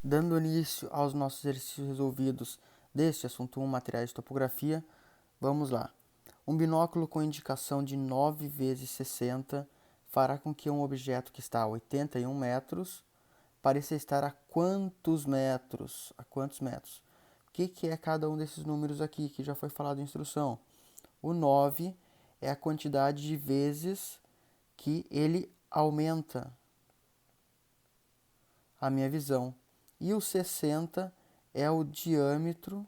Dando início aos nossos exercícios resolvidos deste assunto 1, materiais de topografia, vamos lá. Um binóculo com indicação de 9 vezes 60 fará com que um objeto que está a 81 metros pareça estar a quantos metros? A quantos metros? O que é cada um desses números aqui que já foi falado em instrução? O 9 é a quantidade de vezes que ele aumenta a minha visão. E o 60 é o diâmetro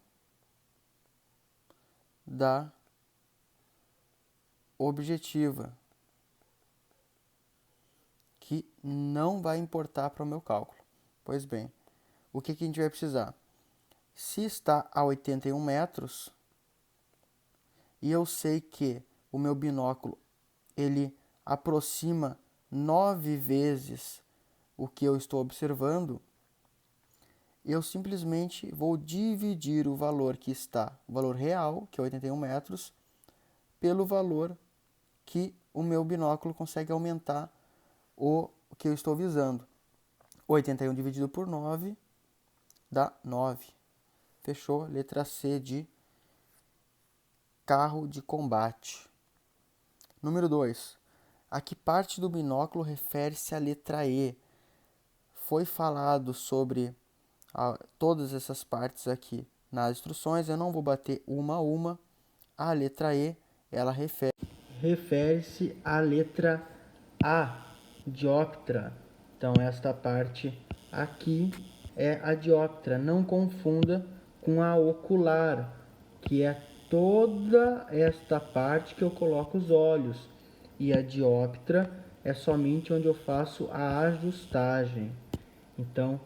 da objetiva, que não vai importar para o meu cálculo. Pois bem, o que a gente vai precisar? Se está a 81 metros e eu sei que o meu binóculo ele aproxima 9 vezes o que eu estou observando, eu simplesmente vou dividir o valor que está, o valor real, que é 81 metros, pelo valor que o meu binóculo consegue aumentar o que eu estou visando. 81 dividido por 9 dá 9. Fechou? Letra C de carro de combate. Número 2. A que parte do binóculo refere-se a letra E? Foi falado sobre todas essas partes aqui nas instruções. Eu não vou bater uma a uma. A letra E, ela refere-se à letra A, dioptra. Então, esta parte aqui é a dioptra. Não confunda com a ocular, que é toda esta parte que eu coloco os olhos. E a dioptra é somente onde eu faço a ajustagem. Então,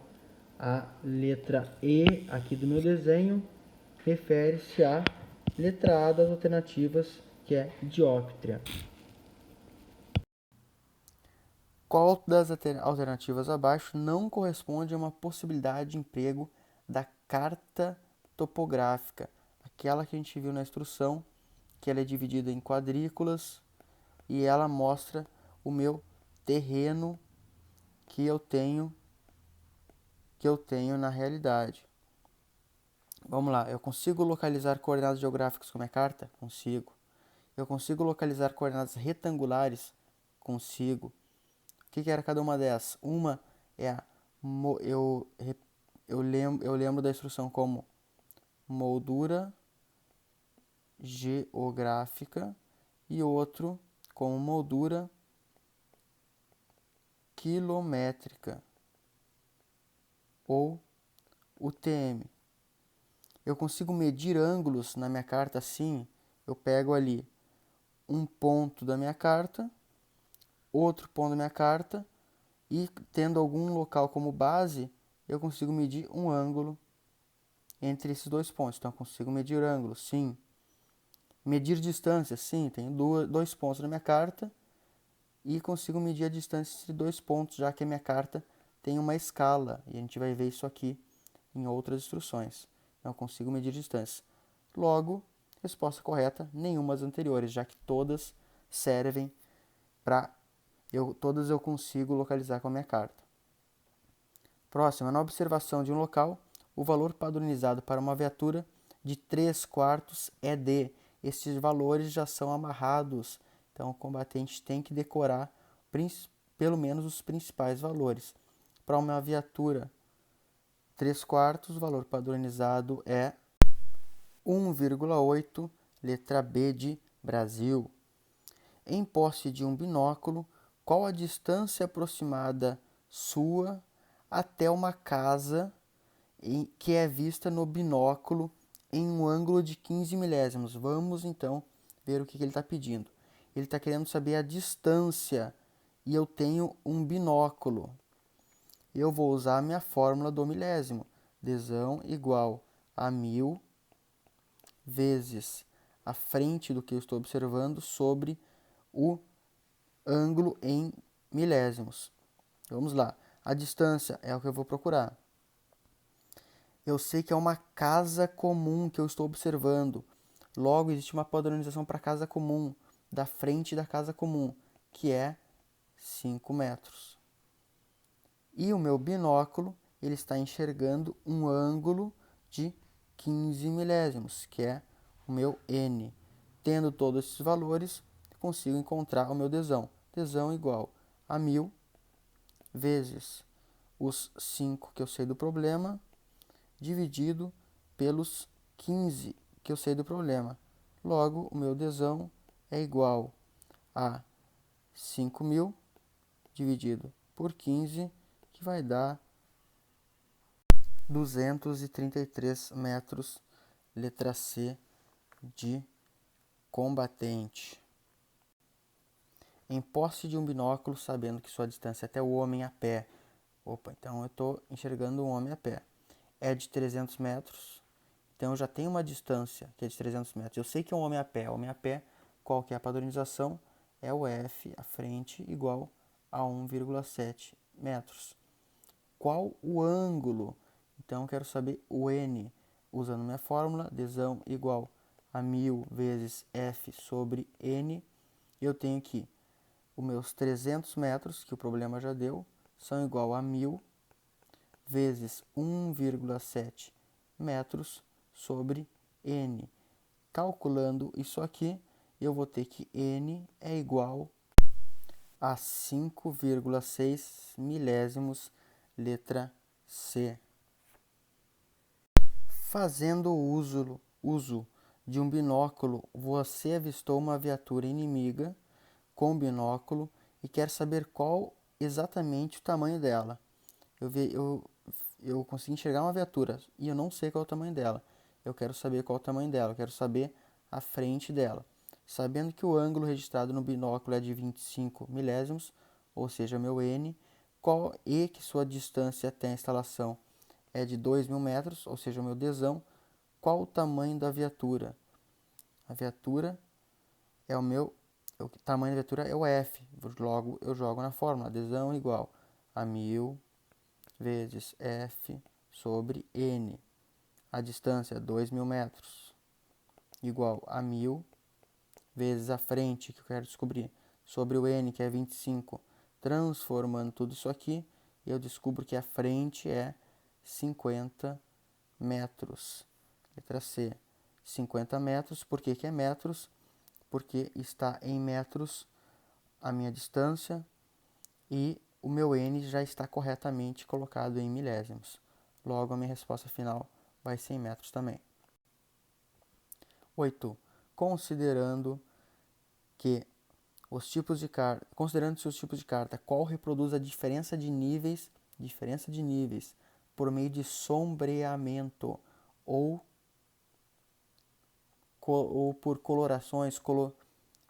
a letra E aqui do meu desenho refere-se à letra A das alternativas, que é dióptria. Qual das alternativas abaixo não corresponde a uma possibilidade de emprego da carta topográfica? Aquela que a gente viu na instrução, que ela é dividida em quadrículas e ela mostra o meu terreno que eu tenho na realidade. Vamos lá, eu consigo localizar coordenadas geográficas com a minha carta? Consigo. Eu consigo localizar coordenadas retangulares? Consigo. O que era cada uma dessas? Uma é a eu lembro da instrução como moldura geográfica e outro como moldura quilométrica ou UTM. Eu consigo medir ângulos na minha carta assim. Eu pego ali um ponto da minha carta, outro ponto da minha carta e tendo algum local como base, eu consigo medir um ângulo entre esses dois pontos. Então, eu consigo medir ângulo, sim. Medir distância, sim. Tenho dois pontos na minha carta e consigo medir a distância entre dois pontos, já que a minha carta tem uma escala. E a gente vai ver isso aqui em outras instruções. Então, eu consigo medir distância. Logo, resposta correta, nenhuma das anteriores, já que todas servem para... todas eu consigo localizar com a minha carta. Próxima, na observação de um local, o valor padronizado para uma viatura de 3/4 é D. Estes valores já são amarrados, então o combatente tem que decorar pelo menos os principais valores. Para uma viatura 3/4, o valor padronizado é 1,8, letra B de Brasil. Em posse de um binóculo, qual a distância aproximada sua até uma casa que é vista no binóculo em um ângulo de 15 milésimos? Vamos então ver o que ele está pedindo. Ele está querendo saber a distância e eu tenho um binóculo. Eu vou usar a minha fórmula do milésimo. Desão igual a 1000 vezes a frente do que eu estou observando sobre o ângulo em milésimos. Vamos lá. A distância é o que eu vou procurar. Eu sei que é uma casa comum que eu estou observando. Logo, existe uma padronização para a casa comum, da frente da casa comum, que é 5 metros. E o meu binóculo, ele está enxergando um ângulo de 15 milésimos, que é o meu N. Tendo todos esses valores, consigo encontrar o meu Dzão. Dzão igual a 1000 vezes os 5 que eu sei do problema, dividido pelos 15 que eu sei do problema. Logo, o meu Dzão é igual a 5.000 dividido por 15, que vai dar 233 metros, letra C, de combatente. Em posse de um binóculo, sabendo que sua distância até o homem a pé, então eu estou enxergando um homem a pé, é de 300 metros, então eu já tenho uma distância que é de 300 metros. Eu sei que é um homem a pé. Homem a pé, qual que é a padronização? É o F, a frente, igual a 1,7 metros. Qual o ângulo? Então eu quero saber o N. Usando minha fórmula, Dzão igual a 1000 vezes F sobre N. Eu tenho que os meus 300 metros, que o problema já deu, são igual a 1000 vezes 1,7 metros sobre N. Calculando isso aqui, eu vou ter que N é igual a 5,6 milésimos, letra C. Fazendo uso de um binóculo, você avistou uma viatura inimiga com binóculo e quer saber qual exatamente o tamanho dela. Eu consegui enxergar uma viatura e eu não sei qual é o tamanho dela. Eu quero saber qual é o tamanho dela, eu quero saber a frente dela. Sabendo que o ângulo registrado no binóculo é de 25 milésimos, ou seja, meu N, e que sua distância até a instalação é de 2.000 metros, ou seja, o meu Dzão, qual o tamanho da viatura? A viatura é o tamanho da viatura é o F, logo eu jogo na fórmula, Dzão igual a 1000 vezes F sobre N. A distância, 2.000 metros, igual a 1000 vezes a frente, que eu quero descobrir, sobre o N, que é 25. Transformando tudo isso aqui, eu descubro que a frente é 50 metros. Letra C. 50 metros. Por que é metros? Porque está em metros a minha distância e o meu N já está corretamente colocado em milésimos. Logo, a minha resposta final vai ser em metros também. 8. Considerando-se os tipos de carta, qual reproduz a diferença de níveis por meio de sombreamento ou por colorações,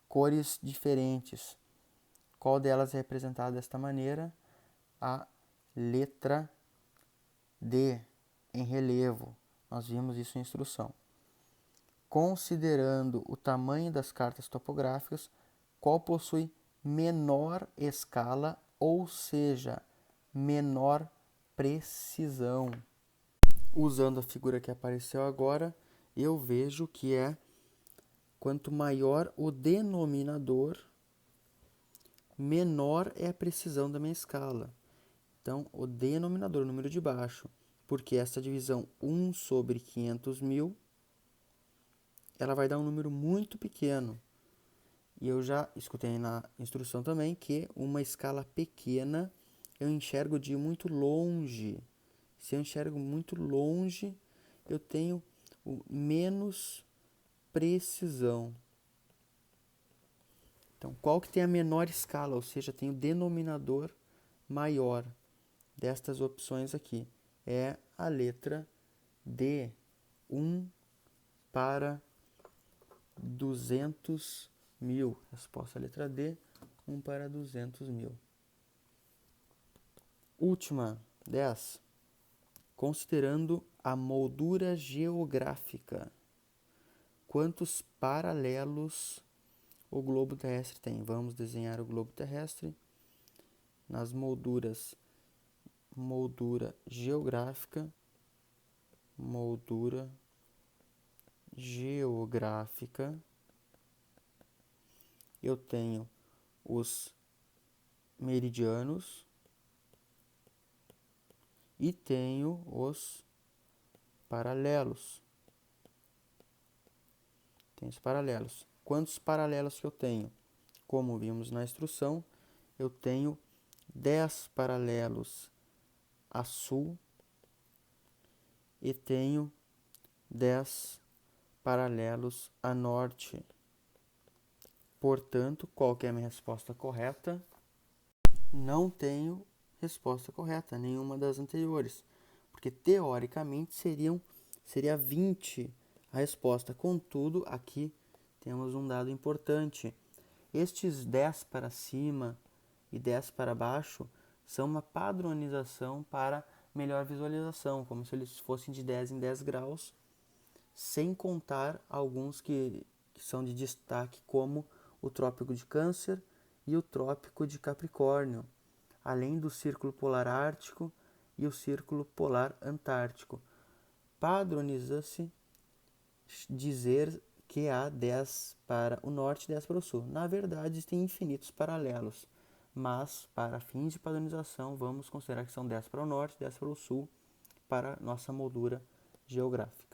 cores diferentes? Qual delas é representada desta maneira? A letra D, em relevo. Nós vimos isso em instrução. Considerando o tamanho das cartas topográficas, qual possui menor escala, ou seja, menor precisão? Usando a figura que apareceu agora, eu vejo que quanto maior o denominador, menor é a precisão da minha escala. Então, o denominador, o número de baixo, porque essa divisão 1 sobre 500.000, ela vai dar um número muito pequeno. E eu já escutei na instrução também que uma escala pequena eu enxergo de muito longe. Se eu enxergo muito longe, eu tenho menos precisão. Então, qual que tem a menor escala? Ou seja, tem o denominador maior destas opções aqui. É a letra D, 1 para 200.000. Resposta letra D, 1 para 200.000. Última, 10. Considerando a moldura geográfica, quantos paralelos o globo terrestre tem? Vamos desenhar o globo terrestre. Nas molduras, moldura geográfica, eu tenho os meridianos e tenho os paralelos. Tenho os paralelos. Quantos paralelos que eu tenho? Como vimos na instrução, eu tenho 10 paralelos a sul e tenho 10 paralelos a norte. Portanto, qual que é a minha resposta correta? Não tenho resposta correta, nenhuma das anteriores, porque teoricamente seria 20 a resposta. Contudo, aqui temos um dado importante. Estes 10 para cima e 10 para baixo são uma padronização para melhor visualização, como se eles fossem de 10 em 10 graus, sem contar alguns que são de destaque, como o Trópico de Câncer e o Trópico de Capricórnio, além do Círculo Polar Ártico e o Círculo Polar Antártico. Padroniza-se dizer que há 10 para o norte e 10 para o sul. Na verdade, existem infinitos paralelos, mas para fins de padronização, vamos considerar que são 10 para o norte e 10 para o sul para nossa moldura geográfica.